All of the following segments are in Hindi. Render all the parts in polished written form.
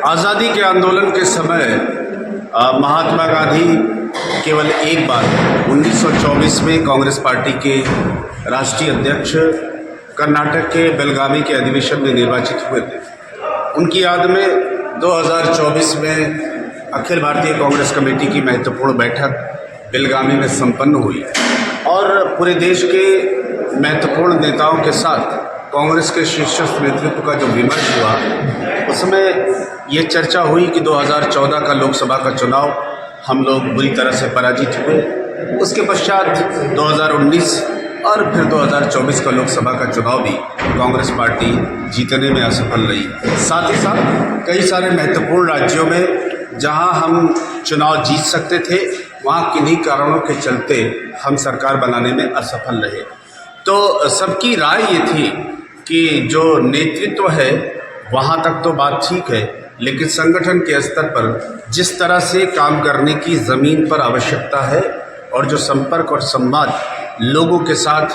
आज़ादी के आंदोलन के समय महात्मा गांधी केवल एक बार 1924 में कांग्रेस पार्टी के राष्ट्रीय अध्यक्ष कर्नाटक के बेलगावी के अधिवेशन में निर्वाचित हुए थे। उनकी याद में 2024 में अखिल भारतीय कांग्रेस कमेटी की महत्वपूर्ण बैठक बेलगावी में संपन्न हुई और पूरे देश के महत्वपूर्ण नेताओं के साथ कांग्रेस के शीर्षस्थ नेतृत्व का जो विमर्श हुआ, उसमें ये चर्चा हुई कि 2014 का लोकसभा का चुनाव हम लोग बुरी तरह से पराजित हुए। उसके पश्चात 2019 और फिर 2024 का लोकसभा का चुनाव भी कांग्रेस पार्टी जीतने में असफल रही। साथ ही साथ कई सारे महत्वपूर्ण राज्यों में जहां हम चुनाव जीत सकते थे, वहां किन्हीं कारणों के चलते हम सरकार बनाने में असफल रहे। तो सबकी राय ये थी कि जो नेतृत्व है वहाँ तक तो बात ठीक है, लेकिन संगठन के स्तर पर जिस तरह से काम करने की ज़मीन पर आवश्यकता है और जो संपर्क और संवाद लोगों के साथ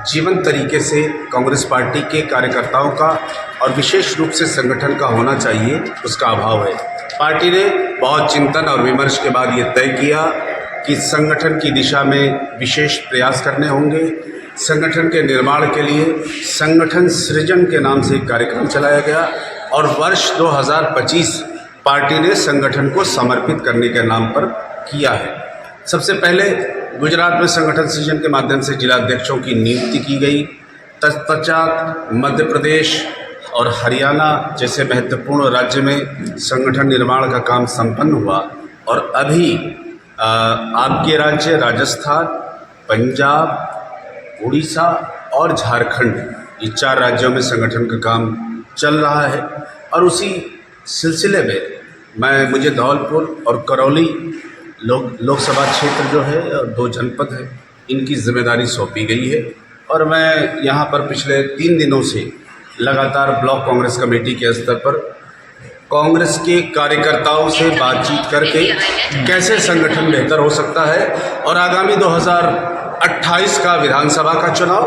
जीवंत तरीके से कांग्रेस पार्टी के कार्यकर्ताओं का और विशेष रूप से संगठन का होना चाहिए, उसका अभाव है। पार्टी ने बहुत चिंतन और विमर्श के बाद ये तय किया कि संगठन की दिशा में विशेष प्रयास करने होंगे। संगठन के निर्माण के लिए संगठन सृजन के नाम से एक कार्यक्रम चलाया गया और वर्ष 2025 पार्टी ने संगठन को समर्पित करने के नाम पर किया है। सबसे पहले गुजरात में संगठन सृजन के माध्यम से जिलाध्यक्षों की नियुक्ति की गई। तत्पश्चात मध्य प्रदेश और हरियाणा जैसे महत्वपूर्ण राज्य में संगठन निर्माण का काम संपन्न हुआ और अभी आपके राज्य राजस्थान, पंजाब, उड़ीसा और झारखंड, ये 4 राज्यों में संगठन का काम चल रहा है। और उसी सिलसिले में मुझे धौलपुर और करौली लोकसभा क्षेत्र जो है और 2 जनपद हैं, इनकी जिम्मेदारी सौंपी गई है और मैं यहाँ पर पिछले 3 दिनों से लगातार ब्लॉक कांग्रेस कमेटी के स्तर पर कांग्रेस के कार्यकर्ताओं से बातचीत करके कैसे संगठन बेहतर हो सकता है और आगामी 2028 का विधानसभा का चुनाव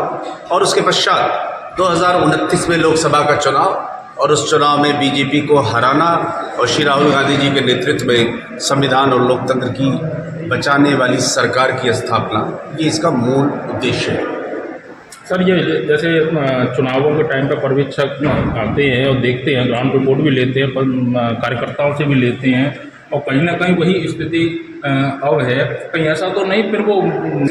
और उसके पश्चात 2029 में लोकसभा का चुनाव और उस चुनाव में बीजेपी को हराना और श्री राहुल गांधी जी के नेतृत्व में संविधान और लोकतंत्र की बचाने वाली सरकार की स्थापना, ये इसका मूल उद्देश्य है। सर, ये जैसे चुनावों के टाइम पर पर्यवेक्षक आते हैं और देखते हैं, ग्राउंड रिपोर्ट भी लेते हैं, कार्यकर्ताओं से भी लेते हैं और कहीं ना कहीं वही स्थिति अब है, कहीं ऐसा तो नहीं फिर वो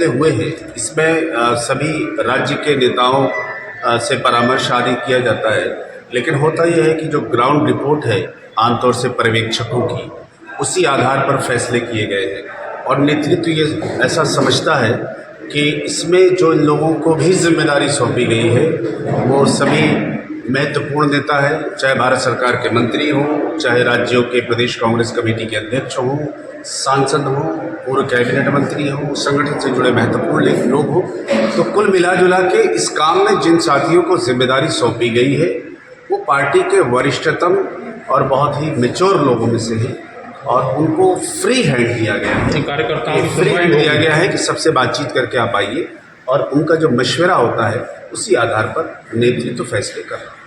हुए हैं। इसमें सभी राज्य के नेताओं से परामर्श आदि किया जाता है, लेकिन होता यह है कि जो ग्राउंड रिपोर्ट है आमतौर से पर्यवेक्षकों की, उसी आधार पर फैसले किए गए हैं और नेतृत्व ये ऐसा समझता है कि इसमें जो लोगों को भी जिम्मेदारी सौंपी गई है वो सभी महत्वपूर्ण नेता है, चाहे भारत सरकार के मंत्री हों, चाहे राज्यों के प्रदेश कांग्रेस कमेटी के अध्यक्ष हों, सांसद हों, पूर्व कैबिनेट मंत्री हों, संगठन से जुड़े महत्वपूर्ण लोग हों। तो कुल मिला जुला के इस काम में जिन साथियों को जिम्मेदारी सौंपी गई है वो पार्टी के वरिष्ठतम और बहुत ही मैच्योर लोगों में से है और उनको फ्री हैंड दिया गया है, कार्यकर्ताओं फ्री हैंड दिया गया है कि सबसे बातचीत करके आप आइए और उनका जो मशवरा होता है उसी आधार पर नेतृत्व फैसले कर रहा है।